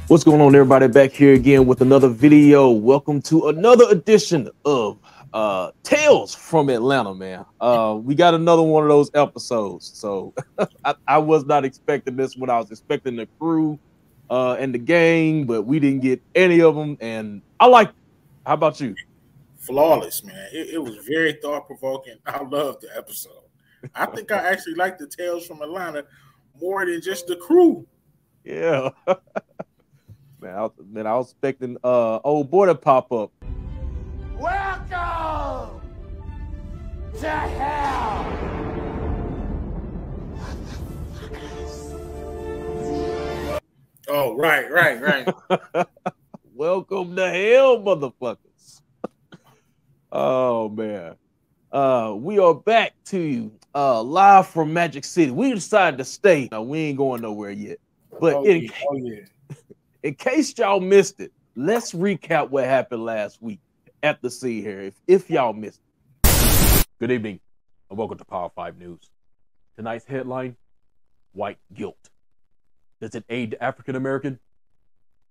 What's going on, everybody? Back here again with another video. Welcome to another edition of Tales from Atlanta, man. We got another one of those episodes. So I was not expecting this one. I was expecting the crew and the gang, but we didn't get any of them. And I like. How about you? Flawless, man. It was very thought provoking. I loved the episode. I think I actually like the Tales from Atlanta more than just the crew. Yeah. Man, I was expecting old boy to pop up. Welcome to hell. Oh, right. Welcome to hell, motherfuckers. Oh man. We are back to you live from Magic City. We decided to stay. Now, we ain't going nowhere yet. But in case y'all missed it, let's recap what happened last week at the scene here, if y'all missed it. Good evening, and welcome to Power 5 News. Tonight's headline, white guilt. Does it aid the African American,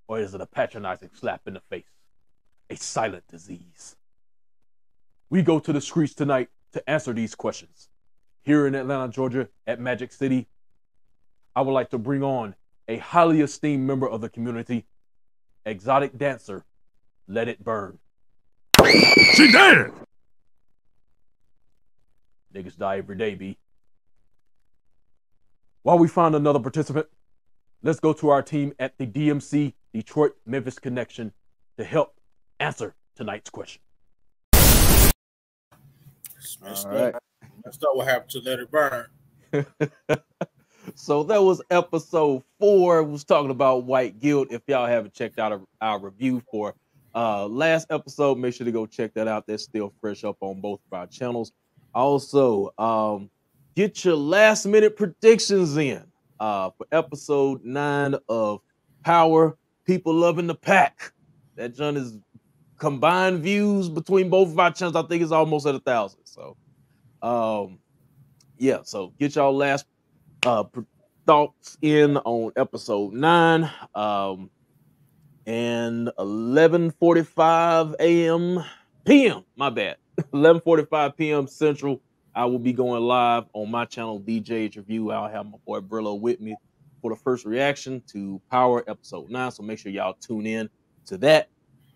or is it a patronizing slap in the face? A silent disease. We go to the streets tonight to answer these questions. Here in Atlanta, Georgia, at Magic City, I would like to bring on a highly esteemed member of the community, exotic dancer, Let It Burn. She dead! Niggas die every day, B. While we find another participant, let's go to our team at the DMC, Detroit-Memphis Connection, to help answer tonight's question. Let's start what happened to Let It Burn. So that was episode 4. We was talking about white guilt. If y'all haven't checked out our review for last episode, make sure to go check that out. That's still fresh up on both of our channels. Also, get your last minute predictions in for episode 9 of Power, People Loving the Pack. That John is combined views between both of our channels. I think it's almost at 1,000. So, yeah. So get y'all last thoughts in on episode 9 and 11:45 a.m. p.m. My bad. 11:45 p.m. Central. I will be going live on my channel, DJ's Review. I'll have my boy Brillo with me for the first reaction to Power episode 9. So make sure y'all tune in to that.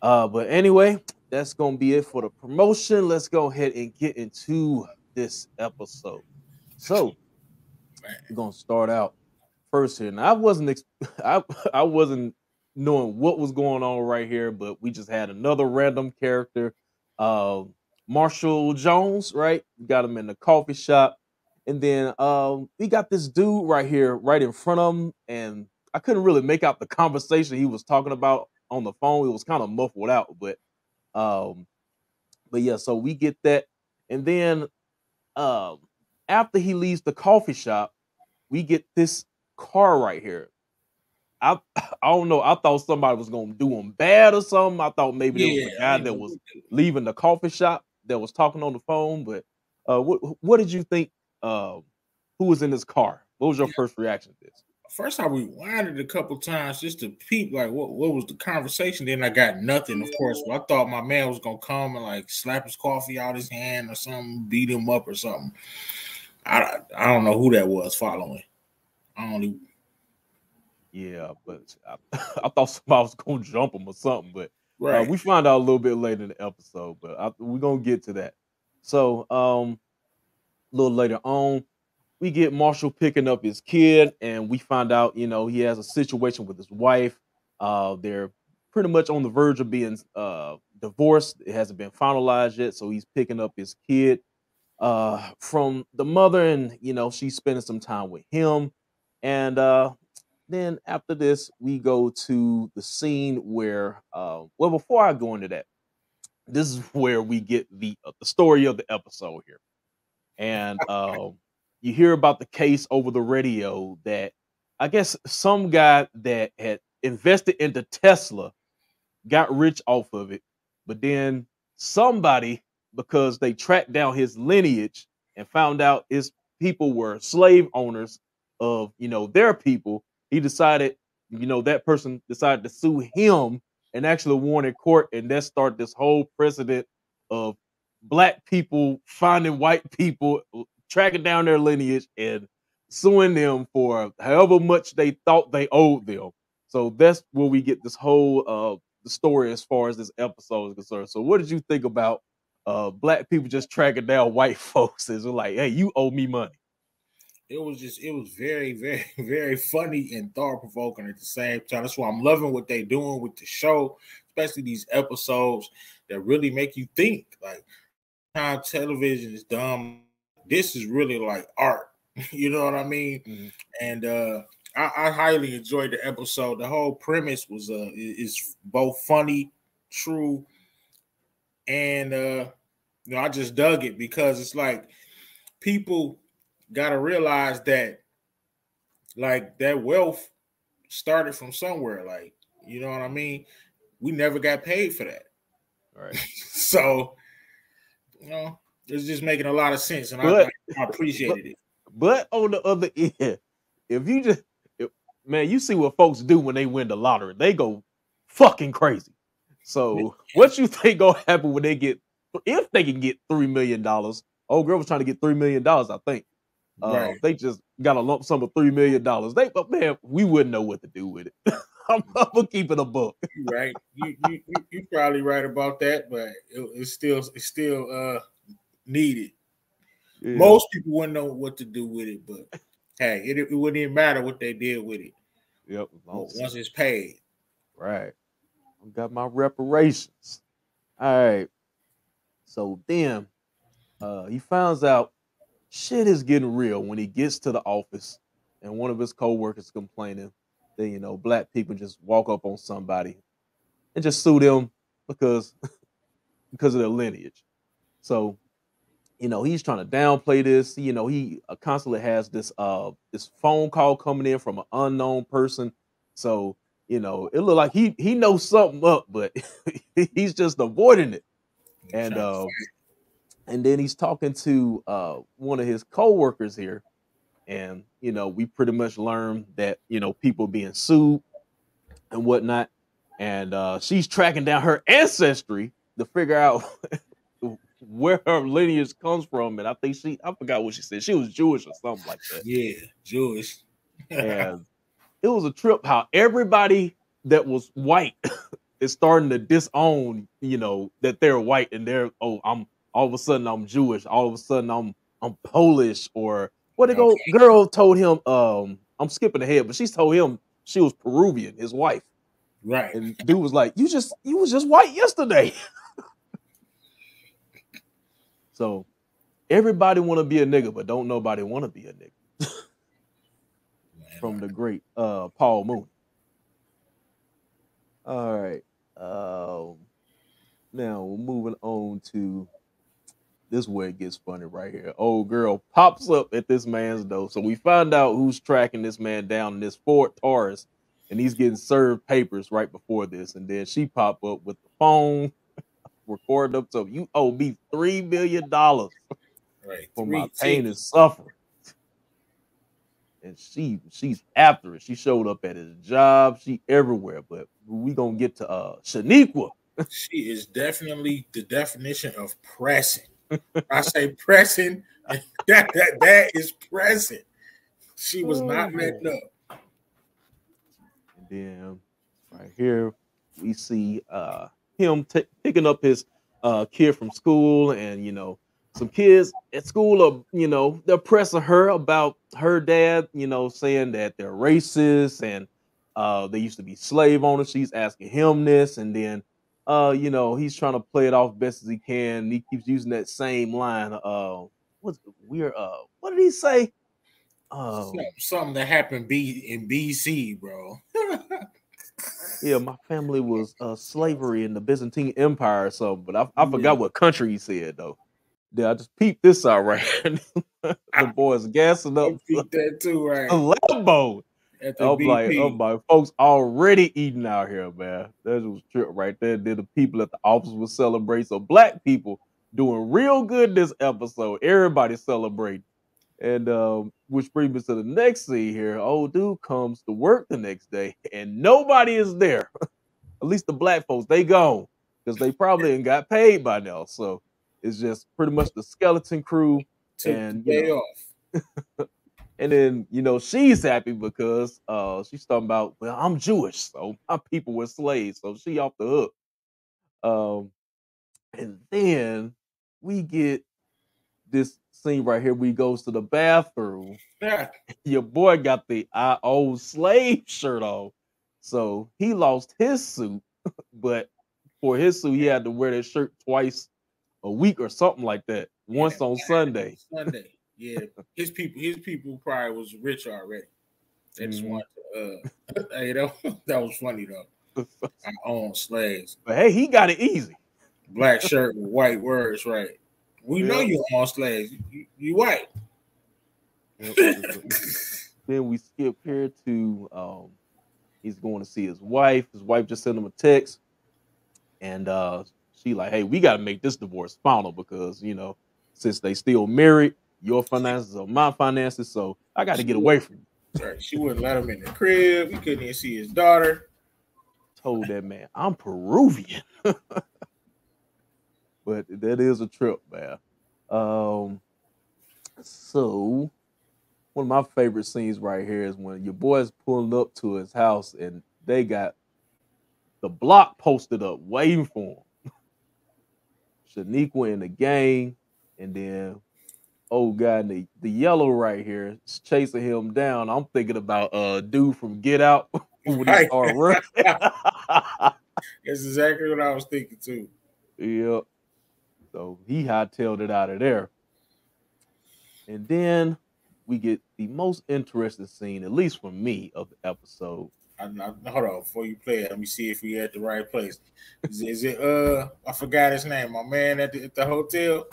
But anyway, that's gonna be it for the promotion. Let's go ahead and get into this episode. So we're gonna start out first here. Now, I wasn't knowing what was going on right here, but we just had another random character, Marshall Jones, right? We got him in the coffee shop, and then we got this dude right here, right in front of him, and I couldn't really make out the conversation he was talking about on the phone. It was kind of muffled out, but yeah. So we get that, and then after he leaves the coffee shop, we get this car right here. I don't know. I thought somebody was gonna do him bad or something. I thought maybe there was a guy that was leaving the coffee shop that was talking on the phone. But what did you think? Who was in this car? What was your first reaction to this? First, I rewinded a couple times just to peep, like what was the conversation. Then I got nothing, of course. But I thought my man was gonna come and like slap his coffee out his hand or something, beat him up or something. I don't know who that was following. Yeah, but I thought somebody was gonna jump him or something. But right. We find out a little bit later in the episode. But we're gonna get to that. So a little later on, we get Marshall picking up his kid, and we find out, he has a situation with his wife. They're pretty much on the verge of being divorced. It hasn't been finalized yet, so he's picking up his kid from the mother, and she's spending some time with him. And then after this, we go to the scene where, before I go into that, this is where we get the story of the episode here, and you hear about the case over the radio that I guess some guy that had invested into Tesla got rich off of it, but then somebody, because they tracked down his lineage and found out his people were slave owners of, their people, he decided that person decided to sue him and actually won in court, and that started this whole precedent of black people finding white people, tracking down their lineage and suing them for however much they thought they owed them. So that's where we get this whole the story as far as this episode is concerned. So what did you think about black people just tracking down white folks? Is like, hey, you owe me money. It was very, very, very funny and thought-provoking at the same time. That's why I'm loving what they're doing with the show, especially these episodes that really make you think. Like, how television is dumb. This is really like art. You know what I mean? Mm-hmm. And I highly enjoyed the episode. The whole premise was is both funny, true, and I just dug it because it's like people got to realize that like that wealth started from somewhere. Like, you know what I mean? We never got paid for that. All right. So, it's just making a lot of sense, and I appreciated it. But on the other end, you see what folks do when they win the lottery. They go fucking crazy. So what you think gonna happen when if they can get $3 million? Old girl was trying to get $3 million, I think. Right. They just got a lump sum of $3 million. We wouldn't know what to do with it. I'm gonna keep it a book. Right. You probably right about that, but it's still needed. Yeah. Most people wouldn't know what to do with it, but hey, it wouldn't even matter what they did with it. Yep. Once it's paid. Right. I got my reparations. All right. So then he finds out shit is getting real when he gets to the office and one of his coworkers complaining that, black people just walk up on somebody and just sue them because of their lineage. So, he's trying to downplay this. He constantly has this phone call coming in from an unknown person. So, it looked like he knows something up, but he's just avoiding it. And then he's talking to one of his coworkers here. And, we pretty much learned that, people being sued and whatnot. And she's tracking down her ancestry to figure out where her lineage comes from. And I think I forgot what she said. She was Jewish or something like that. Yeah, Jewish. And it was a trip how everybody that was white is starting to disown, that they're white and all of a sudden I'm Jewish. All of a sudden I'm Polish or what the girl told him, I'm skipping ahead, but she told him she was Peruvian, his wife. Right. And dude was like, you was just white yesterday. So everybody want to be a nigga, but don't nobody want to be a nigga. From the great Paul Mooney. All right. Now we're moving on to this where it gets funny right here. Old girl pops up at this man's door. So we find out who's tracking this man down in this Ford Taurus, and he's getting served papers right before this. And then she pop up with the phone, recording up. So you owe me $3 million for my pain and suffering. And she's after it. She showed up at his job. She everywhere. But we gonna get to Shaniqua. She is definitely the definition of pressing. I say pressing. That is pressing. She was not letting up. And then right here we see him picking up his kid from school, and some kids at school are they're pressing her about her dad, saying that they're racist and they used to be slave owners. She's asking him this, and then he's trying to play it off best as he can. And he keeps using that same line. What did he say? Something that happened in BC, bro. Yeah, my family was slavery in the Byzantine Empire or something, but I forgot what country he said though. Yeah, I just peeped this out right here. The boys gassing up. I peeped that too, right? A Lambo. I'm like, folks already eating out here, man. That was a trip right there. Then the people at the office would celebrate. So black people doing real good this episode. Everybody celebrating. And which brings us to the next scene here. Old dude comes to work the next day, and nobody is there. At least the black folks, they gone because they probably ain't got paid by now. So it's just pretty much the skeleton crew, Took the and day off. and then she's happy because she's talking about, well, I'm Jewish, so my people were slaves, so she off the hook. Um, and then we get this scene right here. We goes to the bathroom. Yeah. Your boy got the I old slave shirt on, so he lost his suit. But for his suit, he had to wear that shirt twice a week or something like that. Once on Sunday. Sunday. Yeah. His people probably was rich already. They just wanted to hey, that was funny though. I own slaves. But hey, he got it easy. Black shirt with white words, right? We know you own slaves. You white. Then we skip here to he's going to see his wife. His wife just sent him a text, and she like, hey, we got to make this divorce final because since they still married, your finances are my finances, so I got to get away from you. Right. She wouldn't let him in the crib. He couldn't even see his daughter. Told that man, I'm Peruvian. But that is a trip, man. So one of my favorite scenes right here is when your boy's pulling up to his house and they got the block posted up waiting for him. Shaniqua in the gang, and then old guy in the yellow right here is chasing him down. I'm thinking about dude from Get Out when he started running. That's exactly what I was thinking too. Yep. So he hightailed it out of there. And then we get the most interesting scene, at least for me, of the episode. Hold on, before you play it, let me see if we at the right place. Is it I forgot his name, my man at the hotel?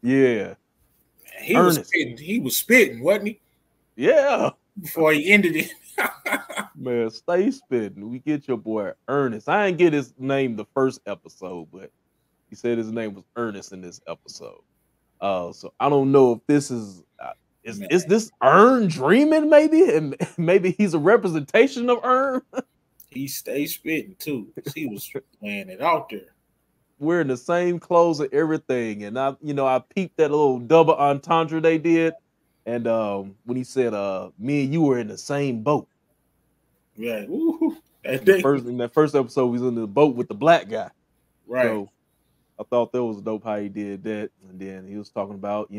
Yeah. He was spitting, wasn't he? Yeah. Before he ended it. Man, stay spitting. We get your boy Ernest. I didn't get his name the first episode, but he said his name was Ernest in this episode. So I don't know if this is this Ern dreaming maybe, and maybe he's a representation of Ern. He stays spitting too. He was playing it out there. Wearing the same clothes and everything, and I peeped that little double entendre they did, and when he said, "Me and you were in the same boat." Yeah. In that first episode, he was in the boat with the black guy. Right. So I thought that was dope how he did that. And then he was talking about,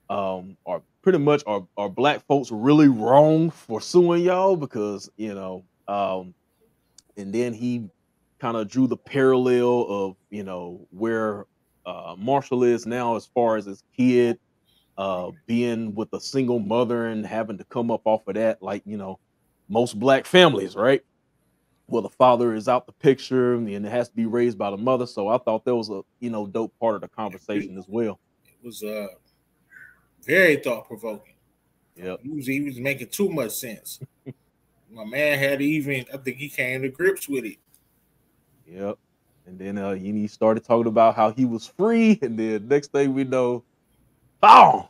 are pretty much are black folks really wrong for suing y'all because, and then he kind of drew the parallel of, where Marshall is now as far as his kid being with a single mother and having to come up off of that, like, most black families, right? Well, the father is out the picture and it has to be raised by the mother. So I thought that was a, dope part of the conversation as well. It was very thought provoking. Yep. He was making too much sense. My man had I think he came to grips with it. Yep. And then he started talking about how he was free. And then next thing we know, boom,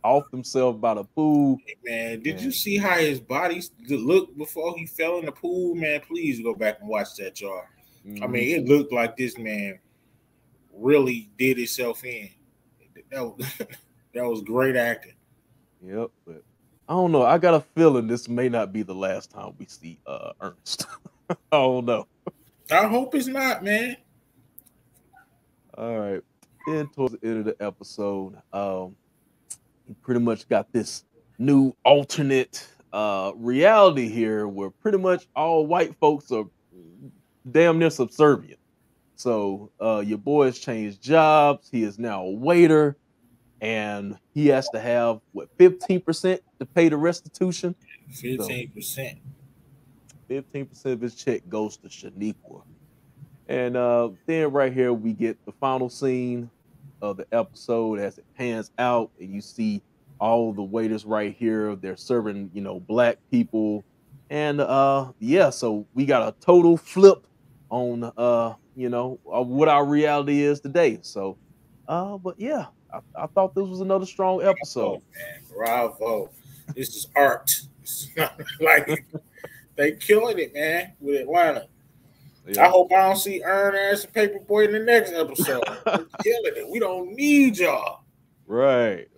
off himself by the pool. Hey man, did you see how his body looked before he fell in the pool? Man, please go back and watch that, y'all. I mean, it looked like this man really did himself in. That was great acting. Yep, but I don't know. I got a feeling this may not be the last time we see Ernest. I don't know. I hope it's not, man. All right. Then towards the end of the episode, he pretty much got this new alternate reality here where pretty much all white folks are damn near subservient. So your boy has changed jobs. He is now a waiter, and he has to have 15% to pay the restitution. 15%. 15% of his check goes to Shaniqua. And then right here we get the final scene of the episode as it pans out, and you see all the waiters right here. They're serving, black people, and so we got a total flip on what our reality is today. So, but yeah, I thought this was another strong episode. Bravo, man. Bravo. This is art. It's not like they killing it, man, with Atlanta. Yeah. I hope I don't see Earn Ass and Paperboy in the next episode. They're killing it. We don't need y'all. Right.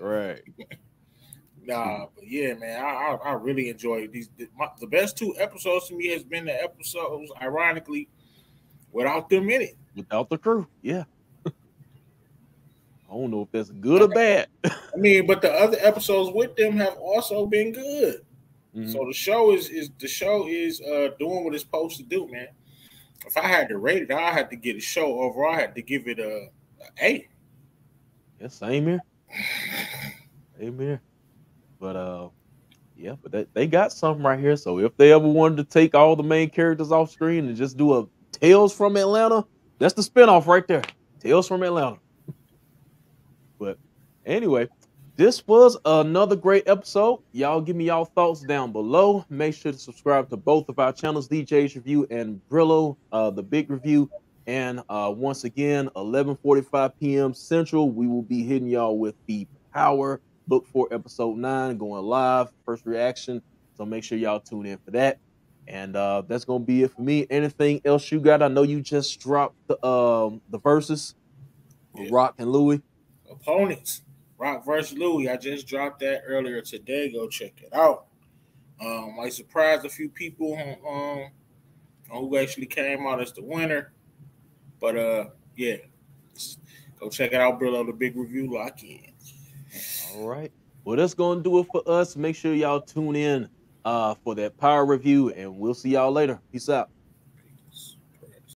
Nah, but yeah, man, I really enjoyed these. The best 2 episodes to me has been the episodes, ironically, without them in it. Without the crew, yeah. I don't know if that's good or bad. I mean, but the other episodes with them have also been good. Mhm. So the show is doing what it's supposed to do, man. If I had to rate it, I had to get a show overall. I had to give it a A. Yeah, same here. Same here. But yeah, but they got something right here. So if they ever wanted to take all the main characters off screen and just do a Tales from Atlanta, that's the spinoff right there. Tales from Atlanta. But anyway, this was another great episode. Y'all give me y'all thoughts down below. Make sure to subscribe to both of our channels, DJ's Review and Brillo, the Big Review. And once again, 11:45 p.m. Central, we will be hitting y'all with the Power. Look for episode 9 going live, first reaction. So make sure y'all tune in for that. And that's gonna be it for me. Anything else you got? I know you just dropped the verses with Rock and Louis. Opponents. Rock versus Louis. I just dropped that earlier today. Go check it out. I surprised a few people on who actually came out as the winner. But yeah. Go check it out, Brillo, the Big Review. Lock in. All right. Well, that's going to do it for us. Make sure y'all tune in for that Power Review, and we'll see y'all later. Peace out.